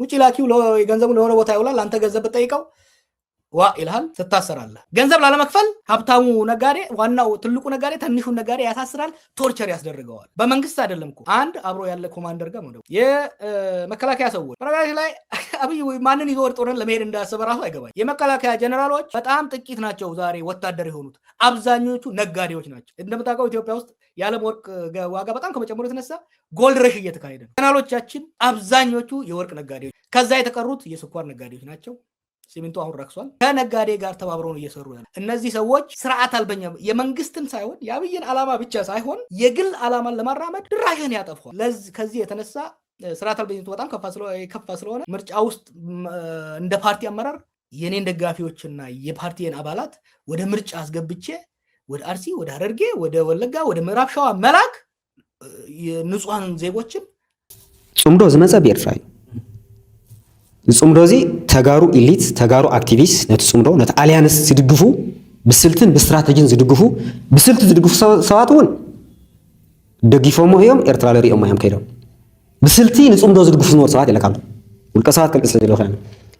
ውጪ ላኪው ገንዘቡ ለሆነ ቦታ ይውላል አንተ ገንዘብ በጠይቀው ዋ ኢልሃል ትታሰራለህ ገንዘብ ላለመክፈል ሀብታሙ ነጋዴ ዋናው ትልቁ ነጋዴ ትንሹን ነጋዴ ያሳስራል ቶርቸር ያስደርገዋል በመንግስት አይደለም እኮ አንድ አብሮ ያለ ኮማንደር ጋር ነው የመከላከያ ሰዎች በነገራችን ላይ አብይ ማንን ይዞ ወርጦረን ለመሄድ እንዳሰበ ራሱ አይገባኝ የመከላከያ ጀነራሎች በጣም ጥቂት ናቸው ዛሬ ወታደር የሆኑት አብዛኞቹ ነጋዴዎች ናቸው እንደምታውቀው ኢትዮጵያ ውስጥ የዓለም ወርቅ ዋጋ በጣም ከመጨመሩ የተነሳ ጎልድ ረሽ እየተካሄደ ነው ጀነራሎቻችን አብዛኞቹ የወርቅ ነጋዴዎች ከዛ የተቀሩት የስኳር ነጋዴዎች ናቸው ሲሚንቶ አሁን ረክሷል ከነጋዴ ጋር ተባብረው ነው እየሰሩ ያለው እነዚህ ሰዎች ስርዓት አልበኛ የመንግስትን ሳይሆን ያብይን አላማ ብቻ ሳይሆን የግል አላማን ለማራመድ ድራሽን ያጠፋል ከዚህ የተነሳ ስርዓት አልበኝነቱ በጣም ከፋ ስለሆነ ምርጫ ውስጥ እንደ ፓርቲ አመራር የኔን ደጋፊዎችና የፓርቲን አባላት ወደ ምርጫ አስገብቼ ወደ አርሲ ወደ ሐረርጌ ወደ ወለጋ ወደ ምዕራብ ሸዋ መላክ ንጹሃን ዜጎችን ጽምዶ ዝመጸ በኤርትራይ ጽምዶዚ ተጋሩ ኢሊት ተጋሩ አክቲቪስት ነቲ ጽምዶ ነቲ አሊያንስ ዝድግፉ ብስልትን ብስትራቴጂን ዝድግፉ ብስልት ዝድግፉ ሰዋት እውን ደጊፎሞ እዮም ኤርትራ ለሪኦም እዮም ከይዶም ብስልቲ ንጽምዶ ዝድግፉ ዝነበሩ ሰዋት ይለካሉ ውልቀ ሰዋት ክልቅስ ስለዘለኹ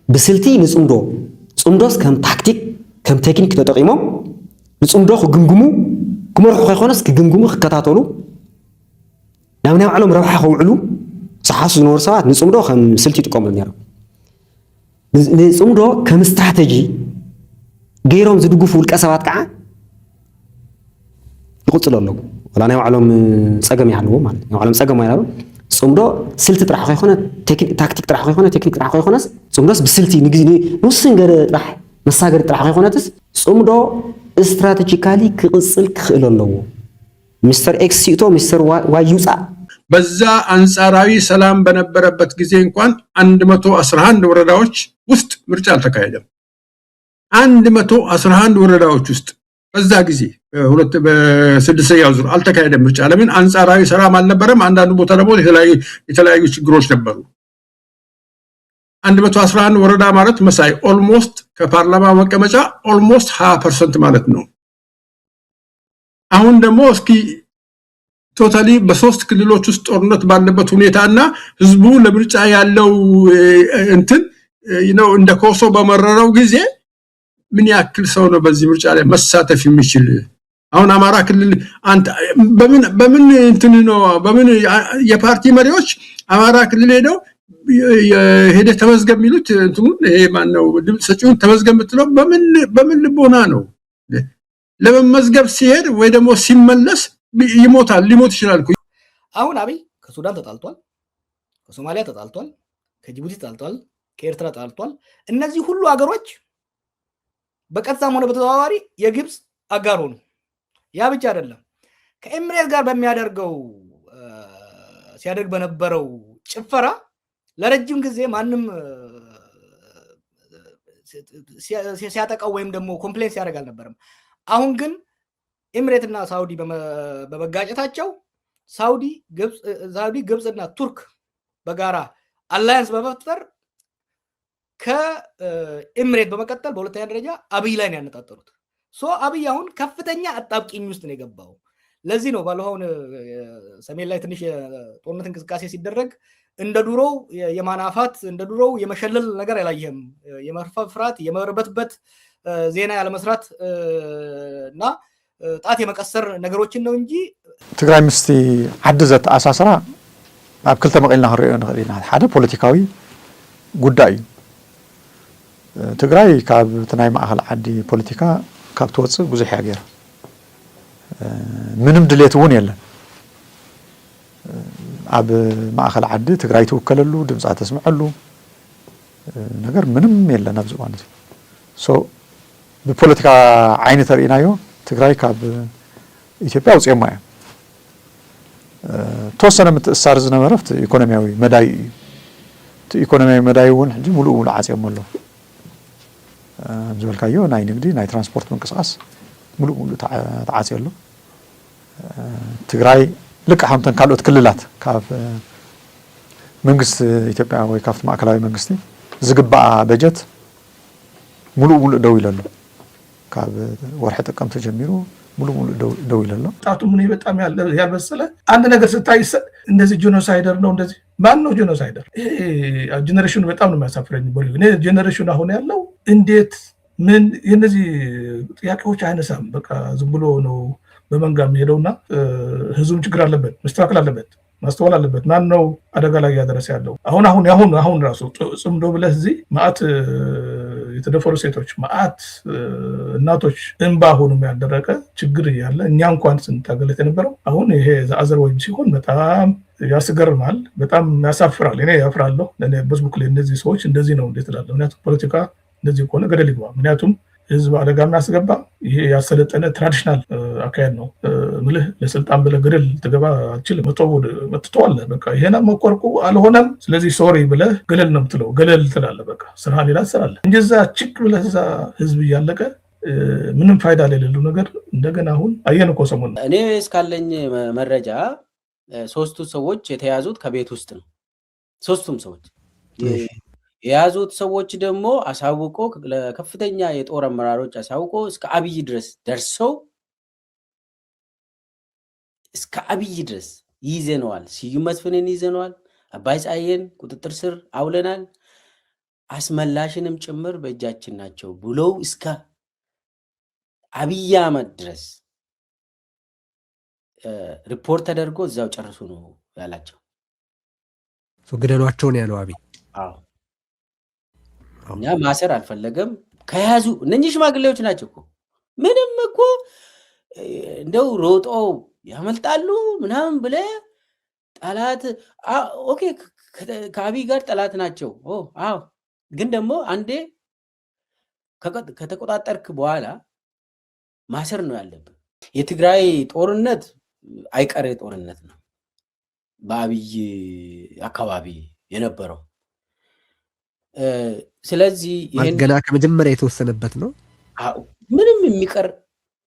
ብስልቲ ንጽምዶ ጽምዶስ ከም ታክቲክ ከም ቴክኒክ ተጠቂሞም ንጽምዶ ክግምግሙ ክመርሑ ከይኮነስ ክግምግሙ ክከታተሉ ናብ ናይ ባዕሎም ረብሓ ከውዕሉ ዝሓሱ ዝነበሩ ሰዋት ንጽምዶ ከም ስልቲ ይጥቀሙሉ ነይሮም ንጽምዶ ከም ስትራቴጂ ገይሮም ዝድግፉ ውልቀ ሰባት ከዓ ይቁፅሉ ኣለዉ ወላ ናይ ባዕሎም ፀገም ይሃለዎ ማለት ናይ ባዕሎም ፀገም ይሃለዎ ጽምዶ ስልቲ ጥራሕ ከይኮነ ታክቲክ ጥራሕ ከይኮነ ቴክኒክ ጥራሕ ከይኮነስ ጽምዶስ ብስልቲ ንውስን ገረ ጥራሕ መሳገሪ ጥራሕ ከይኮነትስ ጽምዶ ስትራቴጂካሊ ክቅፅል ክኽእል ኣለዎ ሚስተር ኤክስ ሲቶ ሚስተር ዋይ ይውፃእ በዛ አንጻራዊ ሰላም በነበረበት ጊዜ እንኳን 111 ወረዳዎች ውስጥ ምርጫ አልተካሄደም 111 ወረዳዎች ውስጥ በዛ ጊዜ በስድስተኛው ዙር አልተካሄደም ምርጫ ለምን አንጻራዊ ሰላም አልነበረም አንዳንዱ ቦታ ደግሞ የተለያዩ ችግሮች ነበሩ 111 ወረዳ ማለት መሳይ ኦልሞስት ከፓርላማ መቀመጫ ኦልሞስት 20% ማለት ነው አሁን ደግሞ እስኪ ቶታሊ በሶስት ክልሎች ውስጥ ጦርነት ባለበት ሁኔታና ህዝቡ ለምርጫ ያለው እንትን እንደ ኮሶ በመረረው ጊዜ ምን ያክል ሰው ነው በዚህ ምርጫ ላይ መሳተፍ የሚችል አሁን አማራ ክልል አንተ በምን እንትን ነው በምን የፓርቲ መሪዎች አማራ ክልል ሄደው ተመዝገብ የሚሉት እንትኑ ይሄ ማን ነው ድምጽ ሰጪውን ተመዝገብ ብትለው በምን ልቦና ነው ለመመዝገብ ሲሄድ ወይ ደግሞ ሲመለስ ሊሞት ይችላል አሁን አብይ ከሱዳን ተጣልቷል ከሶማሊያ ተጣልቷል ከጅቡቲ ተጣልቷል ከኤርትራ ተጣልቷል እነዚህ ሁሉ ሀገሮች በቀጥታም ሆነ በተዘዋዋሪ የግብጽ አጋር ሆኑ ያ ብቻ አይደለም ከኤምሬት ጋር በሚያደርገው ሲያደርግ በነበረው ጭፈራ ለረጅም ጊዜ ማንም ሲያጠቃው ወይም ደግሞ ኮምፕሌንስ ያደርግ አልነበረም አሁን ግን ኤምሬትና ሳውዲ በመጋጨታቸው ሳውዲ ግብጽና ቱርክ በጋራ አላያንስ በመፍጠር ከኤምሬት በመቀጠል በሁለተኛ ደረጃ አብይ ላይ ነው ያነጣጠሩት አብይ አሁን ከፍተኛ አጣብቂኝ ውስጥ ነው የገባው ለዚህ ነው ባለውን ሰሜን ላይ ትንሽ ጦርነት እንቅስቃሴ ሲደረግ እንደ ድሮው የማናፋት እንደ ድሮው የመሸለል ነገር ያላየም የመርፈፍራት የመርበትበት ዜና ያለ መስራት እና ጣት የመቀሰር ነገሮችን ነው እንጂ ትግራይ ምስቲ አድዘት አሳስራ ኣብ ክልተ መቀልና ክሪኦ ንኽእልና ሓደ ፖለቲካዊ ጉዳይ ትግራይ ካብ ትናይ ማእኸል ዓዲ ፖለቲካ ካብ ትወፅእ ብዙሕ እያ ገይራ ምንም ድሌት እውን የለን ኣብ ማእኸል ዓዲ ትግራይ ትውከለሉ ድምፃ ተስምዐሉ ነገር ምንም የለን ኣብዚ እዋን እዚ ብፖለቲካ ዓይኒ ተርኢናዮ ትግራይ ካብ ኢትዮጵያ ውፅየማ እያ ተወሰነ ምትእሳር ዝነበረፍቲ ኢኮኖሚያዊ መዳይ ኢኮኖሚያዊ መዳይ እውን ሕጂ ሙሉእ ዓፅዮም ኣሎ ዝበልካዮ ናይ ንግዲ ናይ ትራንስፖርት ምንቅስቃስ ሙሉእ ተዓፅዮ ኣሎ ትግራይ ልክ ሓምተን ካልኦት ክልላት ካብ መንግስቲ ኢትዮጵያ ወይ ካብቲ ማእከላዊ መንግስቲ ዝግባእ በጀት ሙሉእ ደው ኢሉ ኣሎ ካብ ወርሒ ጥቅምት ጀሚሩ ሙሉእ ደው ኢሉ ኣሎ ጣቱ ምን በጣም ያልበሰለ አንድ ነገር ስታይ እንደዚህ ጂኖሳይደር ነው እንደዚህ ማን ነው ጄኖሳይደር? ጄኔሬሽኑ በጣም ነው የሚያሳፍረኝ። እኔ ጄኔሬሽኑ አሁን ያለው እንዴት ምን የነዚህ ጥያቄዎች አይነሳም። በቃ ዝም ብሎ ነው በመንጋ የሚሄደውና ህዝቡም ችግር አለበት፣ መስተካከል አለበት፣ ማስተዋል አለበት። ማን ነው አደጋ ላይ እያደረሰ ያለው? አሁን ራሱ ጽምዶ ብለህ እዚህ መዓት የተደፈሩ ሴቶች መዓት እናቶች እንባ ሆኖ ያደረቀ ችግር እያለ እኛ እንኳን ስንታገለት የነበረው አሁን ይሄ ዘአዘር ወይም ሲሆን በጣም ያስገርማል፣ በጣም ያሳፍራል። እኔ ያፍራለሁ። ለኔ ፌስቡክ ላይ እነዚህ ሰዎች እንደዚህ ነው እንዴት እላለሁ። ምክንያቱም ፖለቲካ እንደዚህ ከሆነ ገደል ይግባ። ምክንያቱም ህዝብ አደጋ የሚያስገባ ይሄ ያሰለጠነ ትራዲሽናል አካሄድ ነው። ምልህ ለስልጣን ብለህ ገደል ትገባ አትችልም። መጥተዋለህ በቃ ይሄን መቆርቁ አልሆነም፣ ስለዚህ ሶሪ ብለህ ገለል ነው የምትለው። ገለል ትላለህ፣ በቃ ስራ ሌላ ትሰራለህ እንጂ እዛ ችክ ብለህ እዛ ህዝብ እያለቀ ምንም ፋይዳ የሌለው ነገር እንደገና አሁን አየን እኮ ሰሞኑን። እኔ እስካለኝ መረጃ 3ቱ ሰዎች የተያዙት ከቤት ውስጥ ነው። 3ቱም ሰዎች የያዙት ሰዎች ደግሞ አሳውቆ ለከፍተኛ የጦር አመራሮች አሳውቆ እስከ አብይ ድረስ ደርሰው እስከ አብይ ድረስ ይዘነዋል። ስዩም መስፍንን ይዘነዋል። አባይ ፀሐይን ቁጥጥር ስር አውለናል። አስመላሽንም ጭምር በእጃችን ናቸው ብለው እስከ አብይ አህመድ ድረስ ሪፖርት ተደርጎ እዛው ጨርሱ ነው ያላቸው። ግደሏቸው ነው ያለው አብይ። አዎ እኛ ማሰር አልፈለገም። ከያዙ እነኚህ ሽማግሌዎች ናቸው እኮ ምንም እኮ እንደው ሮጦ ያመልጣሉ ምናምን ብለ ጠላት ኦኬ ከአብይ ጋር ጠላት ናቸው። አዎ ግን ደግሞ አንዴ ከተቆጣጠርክ በኋላ ማሰር ነው ያለብን። የትግራይ ጦርነት አይቀሬ ጦርነት ነው በአብይ አካባቢ የነበረው። ስለዚህ ይሄን ገና ከመጀመሪያ የተወሰነበት ነው። ምንም የሚቀር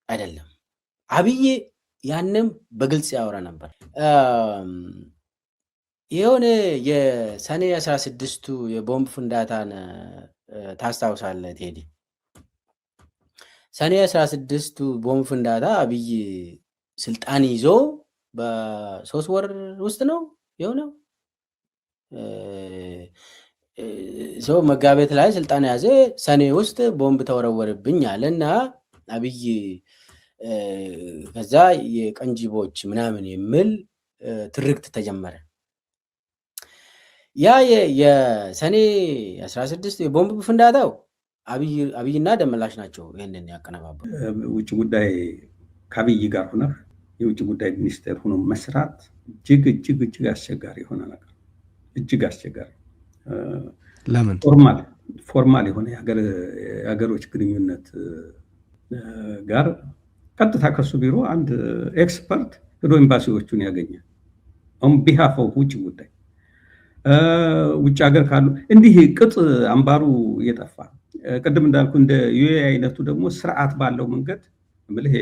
አይደለም። አብይ ያንም በግልጽ ያወራ ነበር። የሆነ የሰኔ 16ቱ የቦምብ ፍንዳታን ታስታውሳለህ ቴዲ? ሰኔ 16ቱ ቦምብ ፍንዳታ አብይ ስልጣን ይዞ በ3 ወር ውስጥ ነው የሆነው። ሰው መጋቢት ላይ ስልጣን ያዘ፣ ሰኔ ውስጥ ቦምብ ተወረወረብኝ አለና አብይ ከዛ የቀንጂቦች ምናምን የሚል ትርክት ተጀመረ። ያ የሰኔ 16 የቦምብ ፍንዳታው አብይና ደመላሽ ናቸው ይሄንን ያቀነባበሩ። ውጭ ጉዳይ ከአብይ ጋር ሆነ የውጭ ጉዳይ ሚኒስቴር ሆኖ መስራት እጅግ አስቸጋሪ የሆነ ነገር፣ እጅግ አስቸጋሪ። ለምን ፎርማል የሆነ የሀገሮች ግንኙነት ጋር ቀጥታ ከሱ ቢሮ አንድ ኤክስፐርት ሄዶ ኤምባሲዎቹን ያገኛል። ኦን ቢሃፍ ኦፍ ውጭ ጉዳይ ውጭ ሀገር ካሉ እንዲህ ቅጥ አምባሩ እየጠፋ ቅድም እንዳልኩ እንደ ዩኤ አይነቱ ደግሞ ስርዓት ባለው መንገድ ምልህ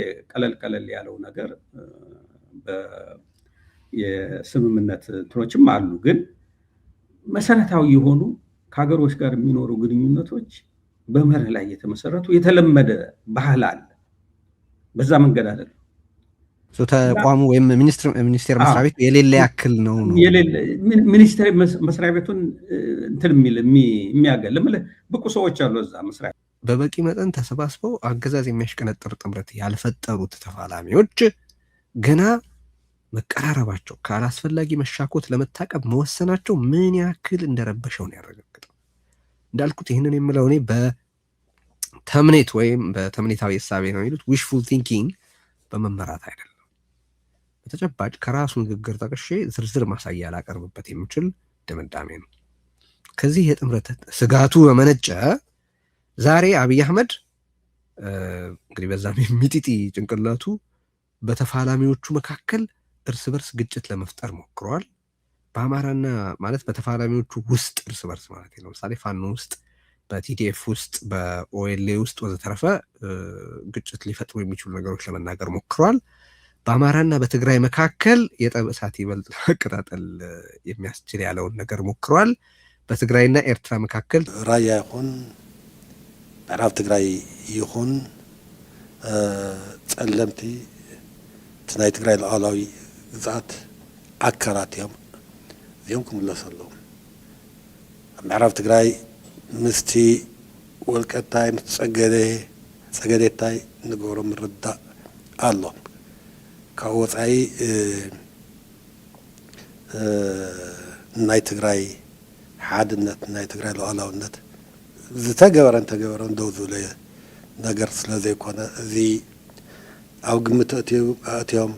ቀለል ያለው ነገር የስምምነት እንትኖችም አሉ። ግን መሰረታዊ የሆኑ ከሀገሮች ጋር የሚኖሩ ግንኙነቶች በመርህ ላይ የተመሰረቱ የተለመደ ባህል አለ። በዛ መንገድ አይደለም ተቋሙ ወይም ሚኒስቴር መስሪያ ቤት የሌለ ያክል ነው። ሚኒስቴር መስሪያ ቤቱን እንትን የሚያገል ብቁ ሰዎች አሉ እዛ መስሪያ በበቂ መጠን ተሰባስበው አገዛዝ የሚያሽቀነጥር ጥምረት ያልፈጠሩት ተፋላሚዎች ገና መቀራረባቸው ካላስፈላጊ መሻኮት ለመታቀብ መወሰናቸው ምን ያክል እንደረበሸው ነው ያረጋግጠው። እንዳልኩት ይህንን የምለው እኔ በተምኔት ወይም በተምኔታዊ እሳቤ ነው የሚሉት ዊሽፉል ቲንኪንግ በመመራት አይደለም። በተጨባጭ ከራሱ ንግግር ጠቅሼ ዝርዝር ማሳያ ላቀርብበት የሚችል ድምዳሜ ነው። ከዚህ የጥምረት ስጋቱ በመነጨ ዛሬ አብይ አህመድ እንግዲህ በዛም የሚጢጢ ጭንቅላቱ በተፋላሚዎቹ መካከል እርስ በርስ ግጭት ለመፍጠር ሞክሯል። በአማራና ማለት በተፋላሚዎቹ ውስጥ እርስ በርስ ማለት ነው። ለምሳሌ ፋኖ ውስጥ፣ በቲዲኤፍ ውስጥ፣ በኦኤልኤ ውስጥ ወዘተረፈ ግጭት ሊፈጥሩ የሚችሉ ነገሮች ለመናገር ሞክሯል። በአማራና በትግራይ መካከል የጠብ እሳት ይበልጥ ለመቀጣጠል የሚያስችል ያለውን ነገር ሞክሯል። በትግራይና ኤርትራ መካከል ራያ ይሁን ምዕራብ ትግራይ ይሁን ጸለምቲ ናይ ትግራይ ሉዓላዊ ግዝኣት ኣካላት እዮም። እዮም ክምለሰሎም ኣብ ምዕራብ ትግራይ ምስቲ ወልቀታይ ፀገዴታይ ንገብሮ ምርዳእ ኣሎ ካብ ወፃኢ ናይ ትግራይ ሓድነት ናይ ትግራይ ሉዓላውነት ዝተገበረን ደው ዝብለ ነገር ስለ ዘይኮነ እዚ ኣብ ግምት ኣትዮም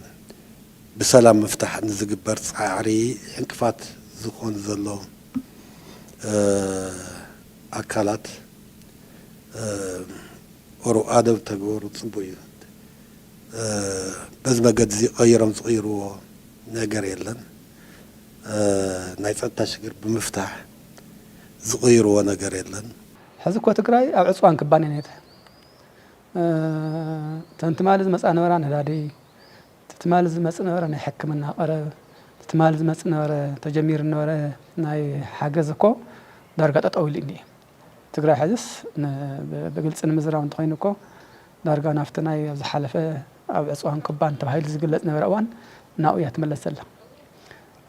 ብሰላም ምፍታሕ ንዝግበር ፃዕሪ እንቅፋት ዝኾኑ ዘለዎም ኣካላት ኣደብ ተገበሩ ፅቡቅ እዩ በዚ መገዲ እዚ ቀይሮም ዝቕይርዎ ነገር የለን ናይ ፀጥታ ሽግር ብምፍታሕ ዝቕይርዎ ነገር የለን ሕዚ እኮ ትግራይ ኣብ ዕፅዋን ክባን ነይረ ተንትማሊ ዝመፃ ነበራ ነዳዲ ትማሊ ዝመፅእ ነበረ ናይ ሕክምና ቀረብ ትማሊ ዝመፅእ ነበረ ተጀሚሩ ነበረ ናይ ሓገዝ እኮ ዳርጋ ጠጠው ኢሉ እኒአ ትግራይ ሕዝስ ብግልፂ ንምዝራብ እንተኮይኑ እኮ ዳርጋ ናፍቲ ናይ ዝሓለፈ ኣብ ዕፅዋን ክባን ተባሂሉ ዝግለፅ ነበረ እዋን ናብኡ እያ ትመለስ ዘላ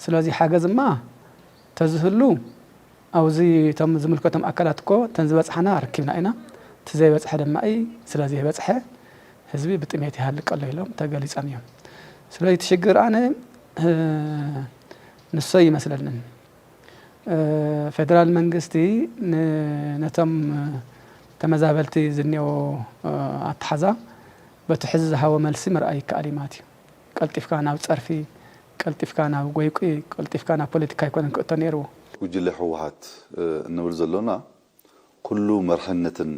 ስለዚ ሓገዝማ ተዝህሉ ኣብዚ እቶም ዝምልከቶም ኣካላት እኮ ተን ዝበፅሓና ረኪብና ኢና እቲ ዘይበፅሐ ድማ ስለዚ የበፅሐ ህዝቢ ብጥሜት ይሃልቅ ኣሎ ኢሎም ተገሊፆም እዮም ስለዚ ትሽግር ኣነ ንሶይ ይመስለንን ፌደራል መንግስቲ ነቶም ተመዛበልቲ ዝኔዎ ኣተሓዛ በቲ ሕዚ ዝሃቦ መልሲ ምርኣይ ይከኣል ማለት እዩ ቀልጢፍካ ናብ ፀርፊ ቀልጢፍካ ናብ ጎይቁ ቀልጢፍካ ናብ ፖለቲካ ይኮነን ክእቶ ነይርዎ ጉጅለ ሕወሓት እንብል ዘለና ኩሉ መርሕነትን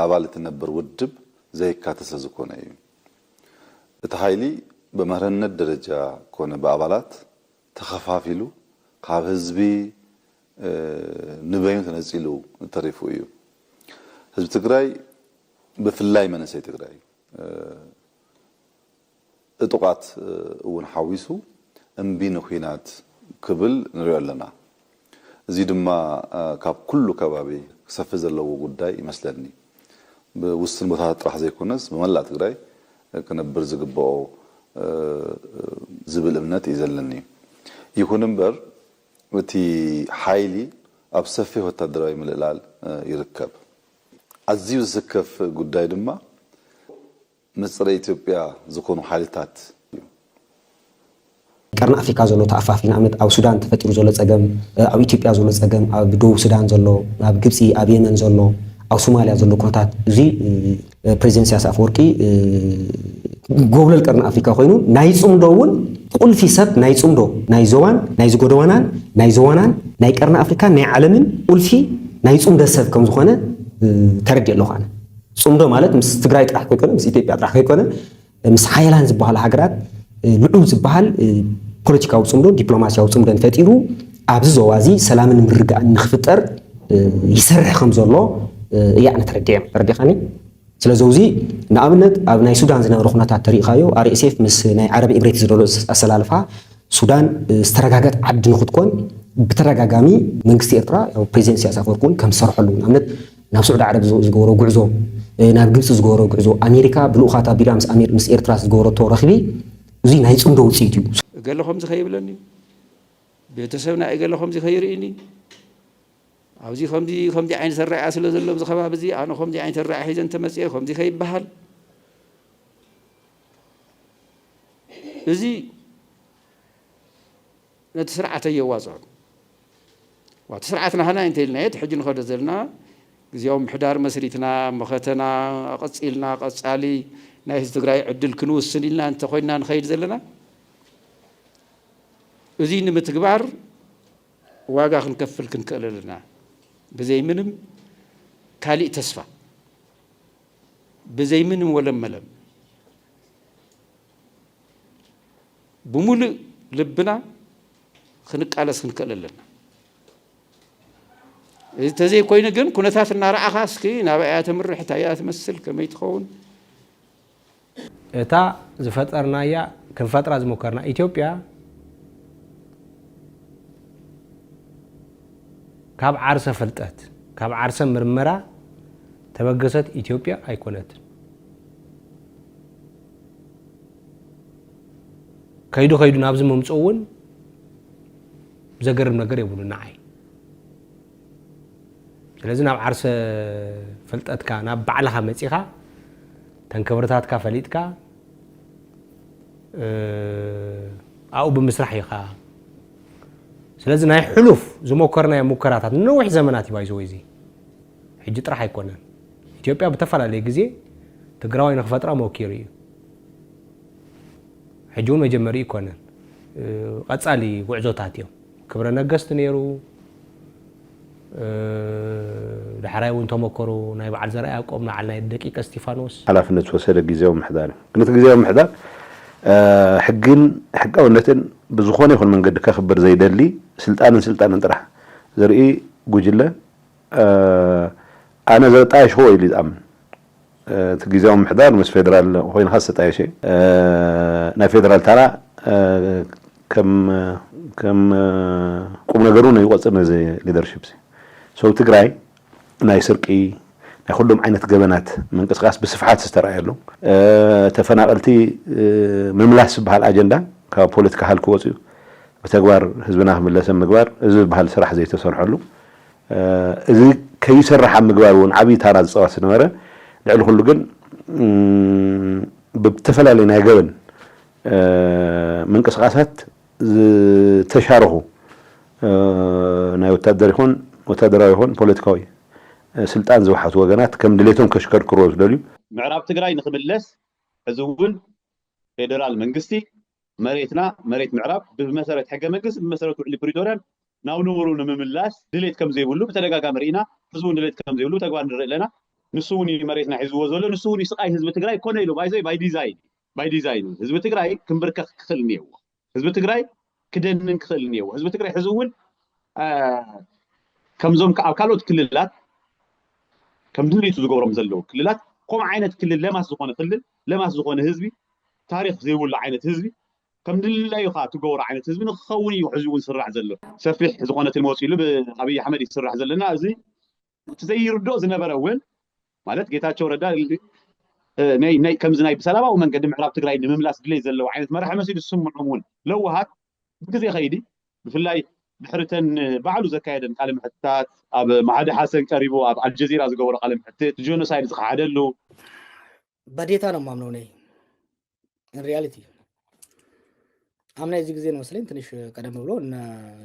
ኣባል እትነብር ውድብ ዘይካተተ ዝኾነ እዩ እቲ ሓይሊ በመርሕነት ደረጃ ኮነ በኣባላት ተኸፋፊሉ ካብ ህዝቢ ንበይኑ ተነፂሉ ተሪፉ እዩ ህዝቢ ትግራይ ብፍላይ መንእሰይ ትግራይ እጡቃት እውን ሓዊሱ እምቢ ንኩናት ክብል ንሪኦ ኣለና እዚ ድማ ካብ ኩሉ ከባቢ ክሰፊ ዘለዎ ጉዳይ ይመስለኒ ብውስን ቦታታት ጥራሕ ዘይኮነስ ብመላእ ትግራይ ክነብር ዝግብኦ ዝብል እምነት እዩ ዘለኒ ይኹን እምበር እቲ ሓይሊ ኣብ ሰፊሕ ወታደራዊ ምልእላል ይርከብ ኣዝዩ ዝስከፍ ጉዳይ ድማ ምፅረ ኢትዮጵያ ዝኾኑ ሓይልታት ቀርና ኣፍሪካ ዘሎ ተኣፋፊ ንኣብነት ኣብ ሱዳን ተፈጢሩ ዘሎ ፀገም ኣብ ኢትዮጵያ ዘሎ ፀገም ኣብ ደቡብ ሱዳን ዘሎ ኣብ ግብፂ ኣብ የመን ዘሎ ኣብ ሶማልያ ዘሎ ኩነታት እዚ ፕሬዚደንት ኢሳያስ ኣፈወርቂ ጎብለል ቀርና ኣፍሪካ ኮይኑ ናይ ፅምዶ እውን ቁልፊ ሰብ ናይ ፅምዶ ናይ ዞባን ናይ ዝጎደዋናን ናይ ዞዋናን ናይ ቀርና ኣፍሪካ ናይ ዓለምን ቁልፊ ናይ ፅምዶ ሰብ ከም ዝኾነ ተረዲእ ኣለኹ ኣነ ፅምዶ ማለት ምስ ትግራይ ጥራሕ ከይኮነ ምስ ኢትዮጵያ ጥራሕ ከይኮነ ምስ ሓያላን ዝበሃሉ ሃገራት ልዑል ዝበሃል ፖለቲካዊ ፅምዶ ዲፕሎማስያዊ ፅምዶ ፈጢሩ ኣብዚ ዞባ እዚ ሰላምን ምርግጋእን ንኽፍጠር ይሰርሕ ከም ዘሎ እያ ኣነ ተረዲኸኒ ስለዚ እዚ ንኣብነት ኣብ ናይ ሱዳን ዝነበረ ኩነታት ተሪእኻዮ RSF ምስ ናይ ዓረብ ኤምሬት ዝደሎ ኣሰላልፋ ሱዳን ዝተረጋገት ዓዲ ንኽትኮን ብተረጋጋሚ መንግስቲ ኤርትራ ፕሬዚደንት ኢሳያስ ኣፈወርቂ እውን ከም ዝሰርሐሉ ንኣብነት ናብ ስዑድ ዓረብ ዝገበሮ ጉዕዞ ናብ ግብፂ ዝገበሮ ጉዕዞ ኣሜሪካ ብልኡኻት ኣቢላ ምስ ኤርትራ ዝገበረቶ ረኽቢ እዚ ናይ ፅምዶ ውፅኢት እዩ ገለ ከምዚ ከይብለኒ ቤተሰብና ገለ ከምዚ ከይርኢኒ ኣብዚ ከምዚ ዓይነት ኣረኣእያ ስለ ዘሎ ኣብዚ ከባቢ እዚ ኣነ ከምዚ ዓይነት ኣረኣእያ ሒዘን ተመፅአ ከምዚ ከይበሃል እዚ ነቲ ስርዓት የዋፅዖ ዋቲ ስርዓትና ሀና እንተኢልና የት ሕጂ ንኸዶ ዘለና ግዚያዊ ምሕዳር መስሪትና መኸተና ቀፂልና ቀፃሊ ናይ ህዝቢ ትግራይ ዕድል ክንውስን ኢልና እንተኮይንና ንኸይድ ዘለና እዚ ንምትግባር ዋጋ ክንከፍል ክንክእል ኣለና ብዘይ ምንም ካሊእ ተስፋ ብዘይ ምንም ወለመለም ብሙሉእ ልብና ክንቃለስ ክንክእል ኣለና እዚ ተዘይ ኮይኑ ግን ኩነታት እናረኣኻ እስኪ ናብኣ ተምርሕ ታያ ትመስል ከመይ ትኸውን እታ ዝፈጠርናያ ክንፈጥራ ዝሞከርና ኢትዮጵያ ካብ ዓርሰ ፍልጠት ካብ ዓርሰ ምርመራ ተበገሰት ኢትዮጵያ ኣይኮነትን ከይዱ ናብዚ መምፅኡ እውን زجرم نجار يقولوا نعي لازم ناب عرس فلتتك ناب بعلها مسيخة تنكبرتاتك فليتك أو بمسرحيها لازم هاي حلف زي مكرنا مكرات نوع زمانات بايزو يزي حجة راح يكونن إثيوبيا بتفعل على جزء تقرأوا إن فترة موكيري حجون مجمري يكونن قد صالي وعزوتاتيو كبرنا قست نيرو دحراي وانتو مكرو ناي بعد زرع قمنا على الدقيقة ستيفانوس على فنت وسيلة جزيرة محدار كنت جزيرة محدار حقين حق أولتن بزخونة يكون من قد كخبر زي دلي سلطان انطرح زرقي جوجلة أنا زرت عايش هو اللي أمن تجزيهم محدار مس فيدرال هو ينخص عايشة نا فيدرال ترى كم قمنا قرونا يوصلنا زي ليدرشيبس سو تجراي نا يسرقي ياخذهم عينة جبنات من قصقاس بصفحات استرعي له تفناقلتي مملاس بهالأجندة كبوليتيكا هالكوزي بتجوار حزبنا ملسم مجوار إذا بهالسرح زي تسرح له إذا كي يسرح عن مجوار ونعبي تراز صواص نورة لعله كله جن بتفعل لنا جبن من قصقاسات تشارهو نايو تدريهون وتدريهون بوليتيكاوي سلطان زوحات وجنات كم دليتهم كشكر كروز دليل معراب تجراي نخملس حزون فيدرال منجستي مريتنا مريت معراب بمسارة حاجة مجلس بمسارة اللي بريدوران ناو نورون مملاس دليت كم زي بقولوا بتلاقى مرينا حزون دليت كم زي بقولوا تقوان لنا نسوني مريتنا حزوه زول نسوني سقاي حزب تجراي كونه له باي ديزاين حزب تجراي كم بركة خلنيو حزب تجراي كدن خلنيو حزب تجراي حزون كم زوم كالوت كللات كم دليتو زغورم زلو كللات قوم عينت كلل لما زغونه حزبي تاريخ زي ولا عينت حزبي كم دليل يخا تغور عينت حزبي نخوني وحزبون سرع زلو سفيح زغونه الموصيلو بابي احمد يسرع زلنا ازي زي يردو زنبرون ማለት ጌታቸው ረዳ ናይ ከምዝ ናይ በሰላማዊ መንገዲ ምዕራብ ትግራይ ንምምላስ ድሌ ዘለዎ ዓይነት መርሐ መሲሉ ስምዑሙን ለውሃት ብግዜ ኸይዲ ብፍላይ ድሕርተን ባዕሉ ዘካየደን ቃለ ምሕትታት ኣብ ማዕደ ሓሰን ቀሪቡ ኣብ አልጀዚራ ዝገበሮ ቃለ ምሕትት ጆኖሳይድ ዝካሓደሉ በዴታ ነው ማምነው ነኝ ሪያሊቲ አምና እዚህ ጊዜ ነው መሰለኝ ትንሽ ቀደም ብሎ እና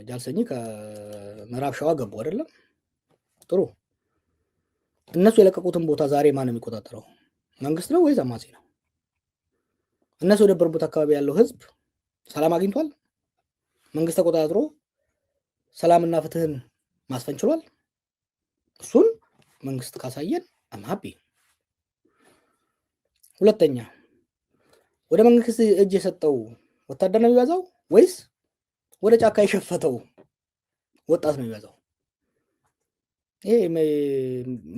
ጃልሰኝ ከምዕራብ ሸዋ ገቡ አይደለም ጥሩ እነሱ የለቀቁትን ቦታ ዛሬ ማን ነው የሚቆጣጠረው መንግስት ነው ወይስ አማጺ ነው እነሱ የደበሩበት አካባቢ ያለው ህዝብ ሰላም አግኝቷል መንግስት ተቆጣጥሮ ሰላምና ፍትህን ማስፈን ችሏል እሱን መንግስት ካሳየን አማቢ ሁለተኛ ወደ መንግስት እጅ የሰጠው ወታደር ነው የሚያዛው ወይስ ወደ ጫካ የሸፈተው ወጣት ነው የሚያዛው ይሄ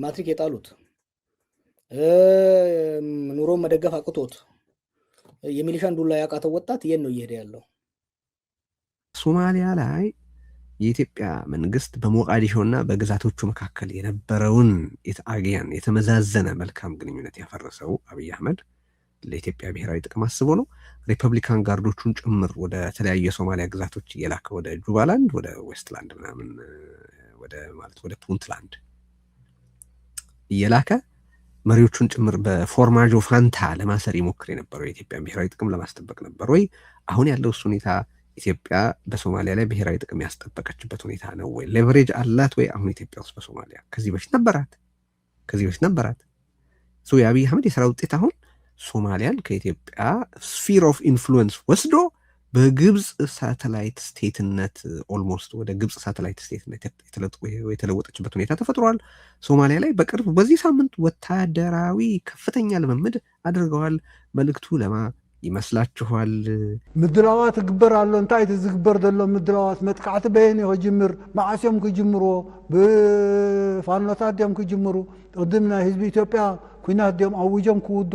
ማትሪክ የጣሉት ኑሮ መደገፍ አቅቶት የሚሊሻን ዱላ ያቃተው ወጣት የት ነው እየሄደ ያለው ሶማሊያ ላይ የኢትዮጵያ መንግስት በሞቃዲሾና በግዛቶቹ መካከል የነበረውን የተመዛዘነ መልካም ግንኙነት ያፈረሰው አብይ አህመድ ለኢትዮጵያ ብሔራዊ ጥቅም አስቦ ነው ሪፐብሊካን ጋርዶቹን ጭምር ወደ ተለያዩ የሶማሊያ ግዛቶች እየላከ ወደ ጁባላንድ ወደ ዌስትላንድ ምናምን ወደ ፑንትላንድ እየላከ መሪዎቹን ጭምር በፎርማጆ ፋንታ ለማሰር ይሞክር የነበረው የኢትዮጵያ ብሔራዊ ጥቅም ለማስጠበቅ ነበር ወይ አሁን ያለው ሁኔታ ኢትዮጵያ በሶማሊያ ላይ ብሔራዊ ጥቅም ያስጠበቀችበት ሁኔታ ነው ወይ ሌቨሬጅ አላት ወይ አሁን ኢትዮጵያ ውስጥ በሶማሊያ ከዚህ በፊት ነበራት ሶ የአብይ አህመድ የሥራ ውጤት አሁን ሶማሊያን ከኢትዮጵያ ስፊር ኦፍ ኢንፍሉዌንስ ወስዶ በግብጽ ሳተላይት ስቴትነት ኦልሞስት ወደ ግብጽ ሳተላይት ስቴትነት የተለወጠችበት ሁኔታ ተፈጥሯል ሶማሊያ ላይ በቅርብ በዚህ ሳምንት ወታደራዊ ከፍተኛ ልምምድ አድርገዋል መልእክቱ ለማ ይመስላችኋል ምድላዋት ግበር አለ እንታይ ዝግበር ደሎ ምድላዋት መጥቃዕት በየን ይጅምር ማዓስዮም ክጅምሮ በፋኖታት ደም ክጅምሩ ቅድምና ህዝብ ኢትዮጵያ ኩናት ደም አውጀም ክውዱ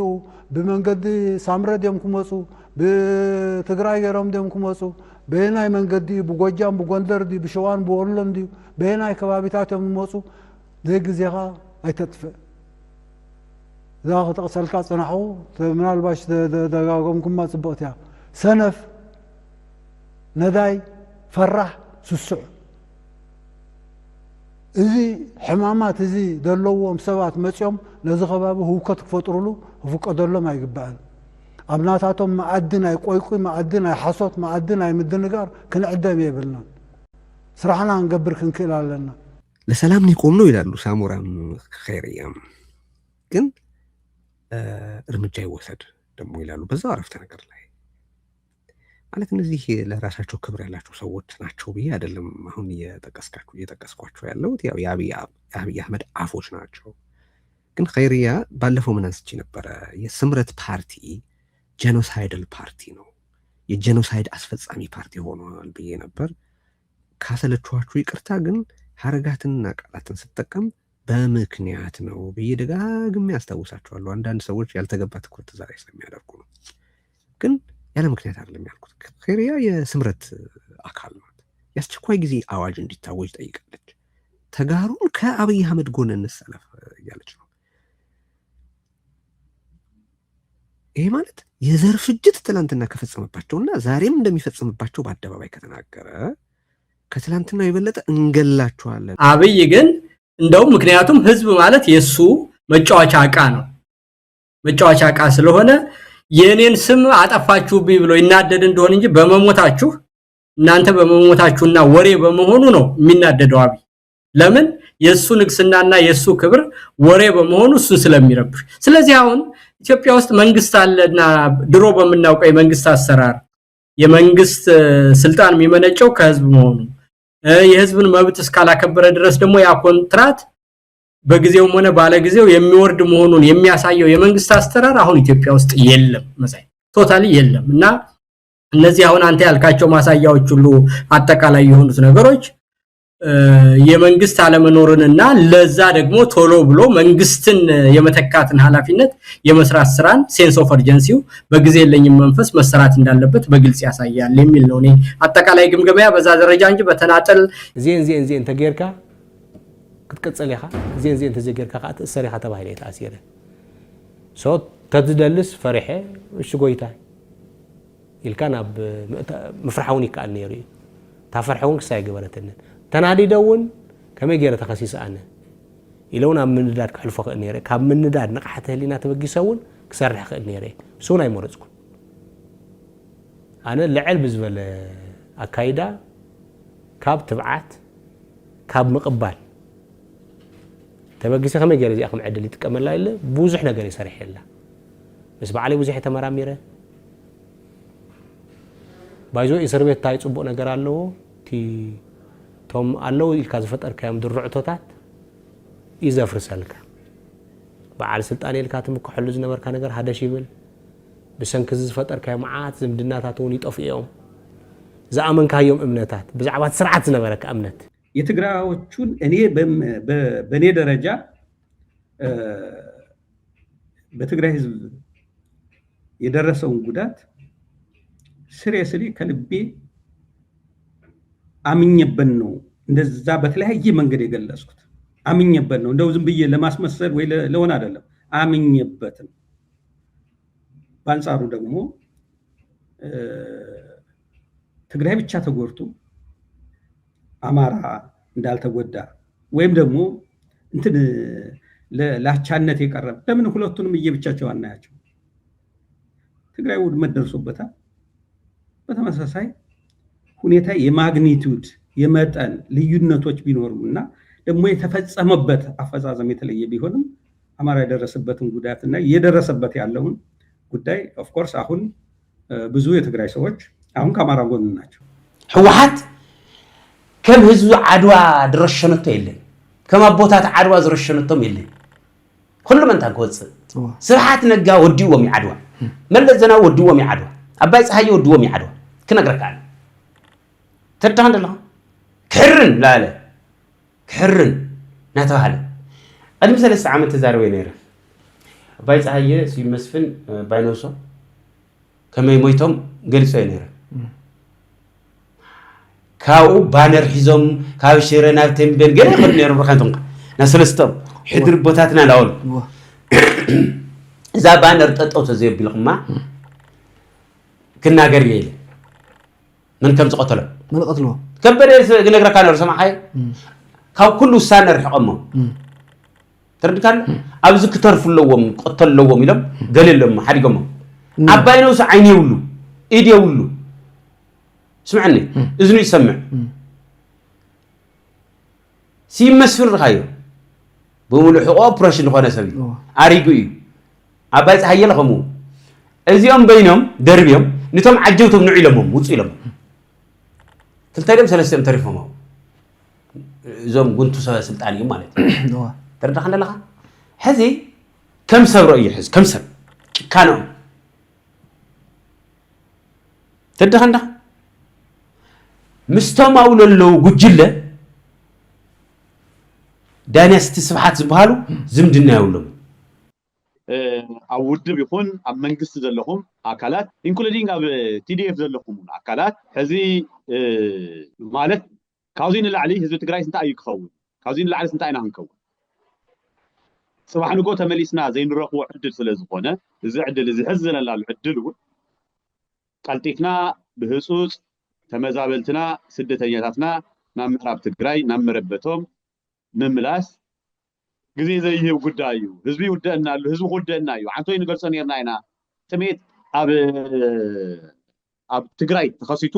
በመንገድ ሳምረ ደም ክመጹ በትግራይ ገረም ደም ክመጹ በየናይ መንገዲ በጎጃም በጎንደር ዲ በሸዋን በወሎም ዲ በየናይ ከባቢታቶም ክመጹ ደግዜኻ አይተጥፈ ذاك تقصل كاس نحو من الباش دقاقهم كم ما تبغتها سنف نداي فرح ስስዕ እዚ ሕማማት እዚ ዘለዎም ሰባት መፅኦም ነዚ ከባቢ ህውከት ክፈጥሩሉ ክፍቀደሎም ኣይግባእን ኣብ ናታቶም መዓዲ ናይ ቆይቁይ መዓዲ ናይ ሓሶት መዓዲ ናይ ምድንጋር ክንዕደም የብልናን ስራሕና ክንገብር ክንክእል ኣለና ለሰላም ንቆም ነው ይላሉ ሳሞራም ኸይርያ ግን እርምጃ ይወሰድ ደግሞ ይላሉ በዛው አረፍተ ነገር ላይ ማለት እነዚህ ለራሳቸው ክብር ያላቸው ሰዎች ናቸው ብዬ አይደለም አሁን እየጠቀስኳቸው ያለው ያው የአብይ አህመድ አፎች ናቸው ግን ኸይርያ ባለፈው ምን አንስቼ ነበር የስምረት ፓርቲ ጄኖሳይዳል ፓርቲ ነው የጄኖሳይድ አስፈጻሚ ፓርቲ ሆኗል ብዬ ነበር ካሰለችኋችሁ ይቅርታ ግን ሐረጋትና ቃላትን ስትጠቀም በምክንያት ነው ብዬ ደጋግሜ ያስታውሳቸዋለሁ አንዳንድ ሰዎች ያልተገባ ትኩረት ዛሬ ስለሚያደርጉ ነው ግን ያለ ምክንያት አይደለም ያልኩት ኸይርያ የስምረት አካል ናት ያስቸኳይ ጊዜ አዋጅ እንዲታወጅ ጠይቃለች ተጋሩን ከአብይ አህመድ ጎን እንሰለፍ ያለች ነው ይሄ ማለት የዘር ፍጅት ትላንትና ከፈጸመባቸውና ዛሬም እንደሚፈጽምባቸው በአደባባይ ከተናገረ ከትላንትና የበለጠ እንገላቸዋለን አብይ ግን እንደው ምክንያቱም ህዝብ ማለት የሱ መጫወቻ ዕቃ ነው መጫወቻ ዕቃ ስለሆነ የኔን ስም አጠፋችሁብኝ ብሎ ይናደድ እንደሆነ እንጂ በመሞታችሁ እናንተ በመሞታችሁና ወሬ በመሆኑ ነው የሚናደደው አብይ ለምን የሱ ንግስናና የሱ ክብር ወሬ በመሆኑ እሱ ስለሚረብሽ ስለዚህ አሁን ኢትዮጵያ ውስጥ መንግስት አለና ድሮ በመናውቀው የመንግስት አሰራር የመንግስት ስልጣን የሚመነጨው ከህዝብ መሆኑ የህዝብን መብት እስካላከበረ ድረስ ደግሞ ያ ኮንትራት በጊዜውም ሆነ ባለጊዜው የሚወርድ መሆኑን የሚያሳየው የመንግስት አስተራር አሁን ኢትዮጵያ ውስጥ የለም መሳይ ቶታሊ የለም እና እነዚህ አሁን አንተ ያልካቸው ማሳያዎች ሁሉ አጠቃላይ የሆኑት ነገሮች የመንግስት አለመኖርንና ለዛ ደግሞ ቶሎ ብሎ መንግስትን የመተካትን ኃላፊነት የመስራት ስራን ሴንስ ኦፍ አርጀንሲው በጊዜ ለኝም መንፈስ መሰራት እንዳለበት በግልጽ ያሳያል የሚል ነው እኔ አጠቃላይ ግምገማያ በዛ ደረጃ እንጂ በተናጠል ዜን ተገርካ ክትቀጽል ይኻ ዜን ተዘገርካ ቃት ሰሪኻ ተባሂለ ታሲረ ሶ ተድደልስ ፈሪሐ እሺ ጎይታ ይልካና በመፍራውን ይቃል ነይሩ ታፈርሐውን ክሳይ ገበረተነ ተናዲ ደውን ከመይ ገረ ተኸሲስ አነ ኢለውና ምንዳድ ከልፎ ከነይረ ካብ ምንዳድ ንቃሕተ ህሊና ተበጊሰውን ክሰርሕ ከነይረ ሱና ይመረጽኩ አነ ለዕል ብዝበለ አካይዳ ካብ ትብዓት ካብ መቅባል ተበጊሰ ከመይ ገረ ዚአኹም ዕድል ይጥቀመላ ኢለ ብዙሕ ነገር ይሰርሕ ይላ ምስ በዓለይ ብዙሕ ተመራሚረ ባይዞ እስር ቤት ታይ ጽቡቅ ነገር አለው ቲ ቶም አለው ኢልካ ዝፈጠርካዮም ድርዕቶታት ይዘፍርሰልካ በዓል ስልጣን ኢልካ ትምክሐሉ ዝነበርካ ነገር ሃደሽ ይብል ብሰንኪ ዝፈጠርካዮም መዓት ዝምድናታት እውን ይጠፍኦም ዝኣመንካዮም እምነታት ብዛዕባ ስርዓት ዝነበረካ እምነት የትግራዎቹን እኔ በኔ ደረጃ በትግራይ ህዝብ የደረሰውን ጉዳት ሲሪየስሊ ከልቤ አምኜበት ነው እንደዛ በተለያየ መንገድ የገለጽኩት አምኜበት ነው እንደው ዝም ብዬ ለማስመሰል ወይ ለሆነ አይደለም አምኜበት ነው ባንጻሩ ደግሞ ትግራይ ብቻ ተጎርቶ አማራ እንዳልተጎዳ ወይም ደግሞ እንትን ለላቻነት የቀረበ ለምን ሁለቱንም እየብቻቸው አናያቸው ትግራይ ውድመት ደርሶበታል በተመሳሳይ ሁኔታ የማግኒቲዩድ የመጠን ልዩነቶች ቢኖሩና ደግሞ የተፈጸመበት አፈጻጸም የተለየ ቢሆንም አማራ የደረሰበትን ጉዳትና እየደረሰበት ያለውን ጉዳይ ኦፍ ኮርስ አሁን ብዙ የትግራይ ሰዎች አሁን ከአማራ ጎን ናቸው ህወሓት ከም ህዝቡ ዓድዋ ድረሸነቶ የለን ከም አቦታት ዓድዋ ዝረሸነቶም የለን ሁሉም እንታ ከወጽእ ስብሓት ነጋ ወዲዎም ይዓድዋ መለስ ዜናዊ ወዲዎም ይዓድዋ አባይ ፀሐይ ወዲዎም ይዓድዋ كنقرك عنه تردان الله كحرن لا لا كحرن ناتوهلا أنا مثلا استعملت تزار وينيره بايز هاي سي مسفن باينوسو كما يموتهم قلت وينيره كاو بانر حزم كاو شيرنا تنبين قال ياخذ نيرو برخانتهم ناسلستم حدر بوتاتنا الاول اذا بانر ططو تزيب بالقما كنا غير يله من كم قتله من قتله كبر نقرا كان سمع حي كاو كل وسان رحقمه ترد كان ابز كترف لهم قتل لهم يلم قال لهم حرقمه عباينوس عيني يولو ايدي يولو سمعني اذنه يسمع سي مسفر هايو بمولو حقوق اوبريشن خونه سبي اريغو عبايت حيل خمو ازيهم بينهم دربيهم نتم عجوتهم نعيلهم وصيلهم تلتايدم سلسم تريفهم زوم كنتو سلطاني مالت ترد خنا لها حزي كم سب رؤيه حز كم سب كانوا ترد خنا مستمعوا للو غجله دانيستي سبحات زبالو زمدنا يولم أودب يكون أم منجست زلهم أكلات إنكلودين أب TDF زلهم أكلات هذه مالت كاوزين اللي عليه هزو تقرأي سنتا يكفون كاوزين اللي عليه سنتا ينهنكون صباح نقول تمليسنا زين الرقوع عدل سلازقونه زي عدل زي حزنا للعدل قلتيفنا بهصوص تمزابلتنا سدتياتنا نام راب تقرأي نام مربتهم مملاس ግዜ ዘይህብ ጉዳይ እዩ ህዝቢ ውደአና ኣሎ ህዝቢ ውደአና እዩ አንተ ይንገልጾ ነርና ኢና ስሜት ኣብ ትግራይ ተኸሲቱ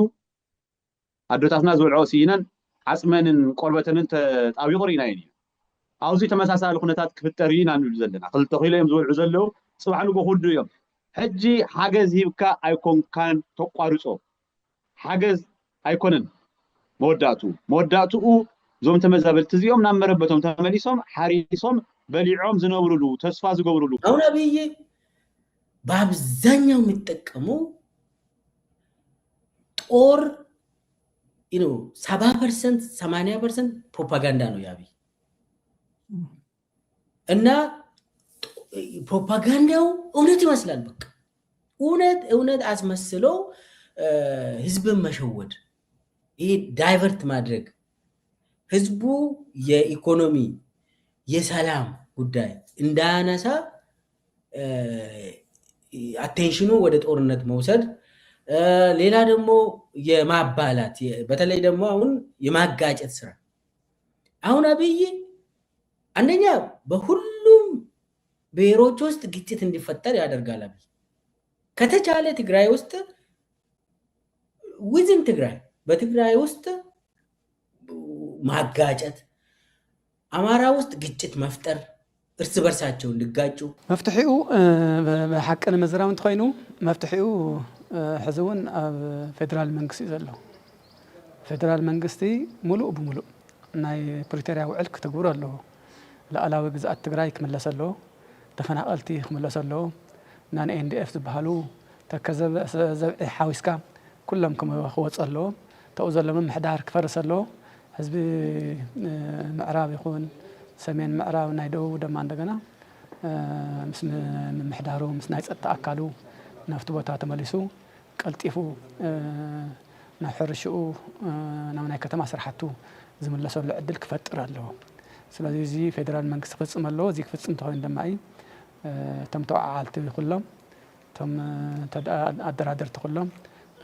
ኣዶታትና ዝብልዖ ሲነን ዓጽመንን ቆርበተንን ተጣቢቑ ሪና እዩ ኣብዚ ተመሳሳሊ ኩነታት ክፍጠር ኢና ንብል ዘለና ክልተ ኺሎም ዝብልዑ ዘለው ጽባሕ ንጎ ሁሉ እዮም ሕጂ ሓገዝ ሂብካ ኣይኮንካን ተቋርጾ ሓገዝ ኣይኮነን መወዳእቱ زوم تمزابلت زيوم نام مربتهم تمليسهم حريصهم بليعهم زنورلو تسفا زغورلو አሁን አብይ በአብዛኛው የሚጠቀመው ጦር 70% 80% ፕሮፓጋንዳ ነው ያብይ እና ፕሮፓጋንዳው እውነት ይመስላል በቃ እውነት አስመስለው ህዝብን መሸወድ ይሄ ዳይቨርት ማድረግ ህዝቡ የኢኮኖሚ የሰላም ጉዳይ እንዳያነሳ አቴንሽኑ ወደ ጦርነት መውሰድ ሌላ ደግሞ የማባላት በተለይ ደግሞ አሁን የማጋጨት ስራ አሁን አብይ አንደኛ በሁሉም ብሔሮች ውስጥ ግጭት እንዲፈጠር ያደርጋል አብይ ከተቻለ ትግራይ ውስጥ within ትግራይ በትግራይ ውስጥ ማጋጨት አማራ ውስጥ ግጭት መፍጠር እርስ በርሳቸው እንዲጋጩ መፍትሒኡ በሐቅን መዝራው እንትኮይኑ መፍትሒኡ ሕዝውን ኣብ ፌደራል መንግስቲ ዘሎ ፌደራል መንግስቲ ሙሉእ ብሙሉእ ናይ ፕሪቶሪያ ውዕል ክትግብሩ ኣለዎ ላዕላዊ ግዝኣት ትግራይ ክምለስ ኣለዎ ተፈናቀልቲ ክምለስ ኣለዎ ናይ ኤንዲኤፍ ዝበሃሉ ተከዘብ ዘብዒ ሓዊስካ ኩሎም ክወፅ ኣለዎ ተኡ ዘሎ ምሕዳር ክፈርስ ኣለዎ ህዝቢ ምዕራብ ይኹን ሰሜን ምዕራብ ናይ ደቡብ ደማ እንደገና ምስ ምሕዳሩ ምስ ናይ ጸጥታ ኣካሉ ናፍቲ ቦታ ተመሊሱ ቀልጢፉ ናብ ሕርሽኡ ናብ ናይ ከተማ ስራሕቱ ዝምለሰሉ ዕድል ክፈጥር ኣለዎ ስለዚ እዚ ፌደራል መንግስቲ ክፍጽም ኣለዎ እዚ ክፍጽም ተኮይኑ ድማ ተም ተዓልቲ ኩሎም ተም ኣደራደርቲ ኩሎም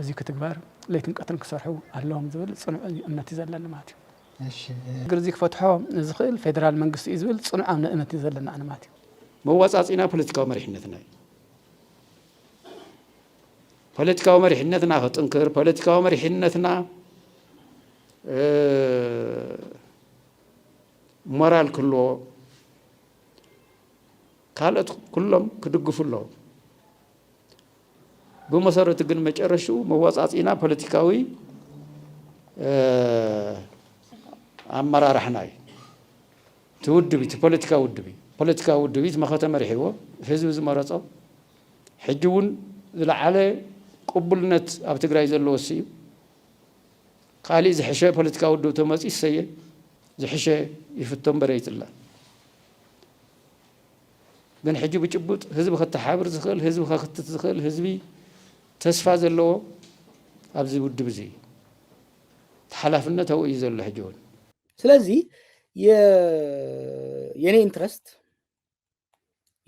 እዚ ክትግበር ለይትን ቀትርን ክሰርሑ ኣለዎም ዝብል ጽኑዕ እምነት ይዘለና ማለት እዩ እሺ ግርዚ ክፈትሖ ዝኽእል ፌደራል መንግስቲ እዩ ዝብል ጽኑዕ እምነት ይዘለና ኣነ ማለት እዩ መዋጻጺና ፖለቲካዊ መሪሕነትና ክጥንክር ፖለቲካዊ መሪሕነትና ሞራል ክሎ ካልኦት ኩሎም ክድግፉ ኣለዎም بمسارة جن مجرشوا مواصلاتنا بوليتيكاوي أمرا رحناي تود بيت بوليتيكا ود بيت ما ختم رحيوه حزب زمرته حجون على قبلنت أبتقرأ زلوسي قال إذا حشة بوليتيكا ود توماس إسيه إذا حشة يفتون بريت الله بين حجو بيجبط حزب خط حابر زخل حزب خط زخل حزبي ተስፋ ዘለዎ ኣብዚ ውድብ እዚ ተሓላፍነት ወይ ዘሎ ሕጆን ስለዚህ የኔ ኢንትረስት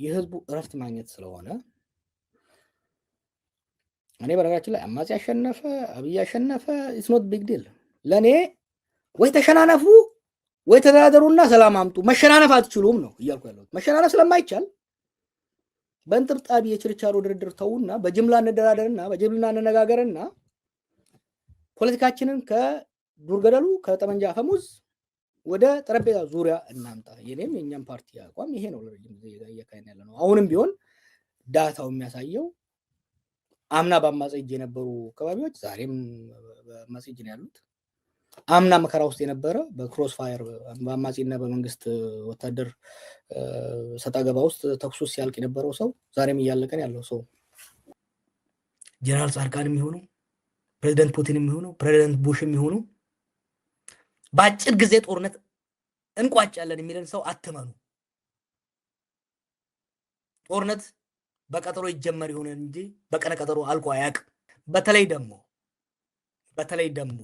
የህዝቡ እረፍት ማግኘት ስለሆነ እኔ በነገራችን ላይ አማጺ ያሸነፈ አብይ ያሸነፈ ኢትስ ኖት ቢግ ዲል ለኔ ወይ ተሸናነፉ ወይ ተደራደሩና ሰላም አምጡ መሸናነፍ አትችሉም ነው እያልኩ ያለሁት መሸናነፍ ስለማይቻል በእንጥብጣቢ የችርቻሮ ድርድር ተውና በጅምላ እንደራደርና በጅምላ እንነጋገርና ፖለቲካችንን ከዱር ገደሉ ከጠመንጃ አፈሙዝ ወደ ጠረጴዛ ዙሪያ እናምጣ የኔም የኛም ፓርቲ አቋም ይሄ ነው ለረጅም ጊዜ እያካሄድን ያለ ነው አሁንም ቢሆን ዳታው የሚያሳየው አምና በአማጺ እጅ የነበሩ አካባቢዎች ዛሬም በአማጺ እጅ ነው ያሉት አምና መከራ ውስጥ የነበረ በክሮስ ፋየር በአማጺና በመንግስት ወታደር ሰጣገባ ውስጥ ተኩስ ሲያልቅ የነበረው ሰው ዛሬም እያለቀን ያለው ሰው ጀነራል ጻድቃን የሚሆኑ ፕሬዝዳንት ፑቲን የሚሆኑ ፕሬዝዳንት ቡሽ የሚሆኑ በአጭር ጊዜ ጦርነት እንቋጫለን የሚለን ሰው አትመኑ ጦርነት በቀጠሮ ይጀመር ይሆን እንጂ በቀነ ቀጠሮ አልቆ አያቅ በተለይ ደግሞ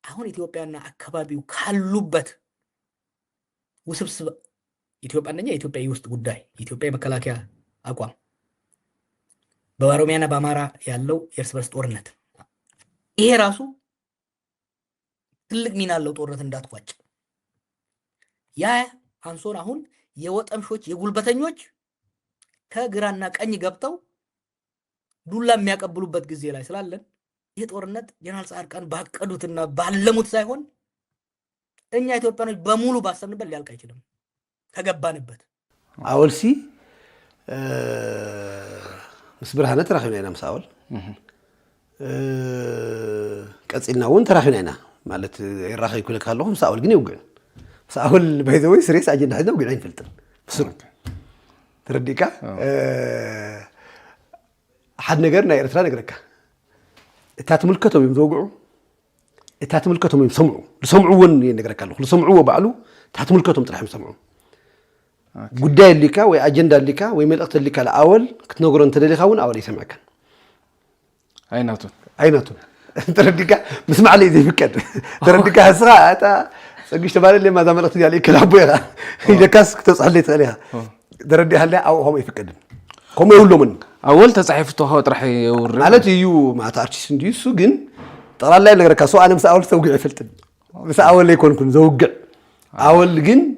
አሁን ኢትዮጵያና አካባቢው ካሉበት ውስብስብ ኢትዮጵያና የኢትዮጵያ ውስጥ ጉዳይ ኢትዮጵያ መከላከያ አቋም በኦሮሚያና በአማራ ያለው የእርስ በርስ ጦርነት ይሄ ራሱ ትልቅ ሚና አለው ጦርነት እንዳትቋጭ ያ አንሶን አሁን የወጠምሾች የጉልበተኞች ከግራና ቀኝ ገብተው ዱላ የሚያቀብሉበት ጊዜ ላይ ስላለን ይሄ ጦርነት ጀነራል ጻድቃን ባቀዱትና ባለሙት ሳይሆን እኛ ኢትዮጵያኖች በሙሉ ባሰብንበት ሊያልቅ አይችልም ከገባንበት አወልሲ ምስ ብርሃነ ተራኺብና ኢና ምስ አወል ቀጽልና እውን ተራኺብና ኢና ማለት ይራኸይ ኩለ ካለኹ ምስ አወል ግን ይውግዕ ምስ አወል ባይዘወይ ስሬስ አጀንዳ ሒዝና ውግዕ አይንፈልጥን ብስሩ ትረዲካ ሓደ ነገር ናይ ኤርትራ ነገርካ እታ ትምልከቶም እዮም ዘውግዑ እታ ትምልከቶም እዮም ሰምዑ ዝሰምዑውን ነገርካ ኣለኹ ዝሰምዑዎ ባዕሉ እታ ትምልከቶም ጥራሕ እዮም ሰምዑ ጉዳይ ሊካ ወይ አጀንዳ ሊካ ወይ መልእክት ሊካ ለአወል ክትነግሮ እንተደሊኻ እውን አወል ይሰምዐካ አይናቱን ትረዲካ ምስማዕ ለይ ዘይፍቀድ ትረዲካ ህስኻ እታ ፀግሽ ተባለ ለማ ዛ መልእክት ያለ ይከላቦ ኢኻ ይደካስ ክትበፅሐለይ ትኽእል ኢኻ تردي هلا أو هم يفقدن هم يقولوا من أول تصحيفته هو طرح يوري مالتي يو ما تعرفش سندي سجن طلع لي نقرأ كسو أنا مسأول سوقي فلتن مسأول لي يكون زوج أول جن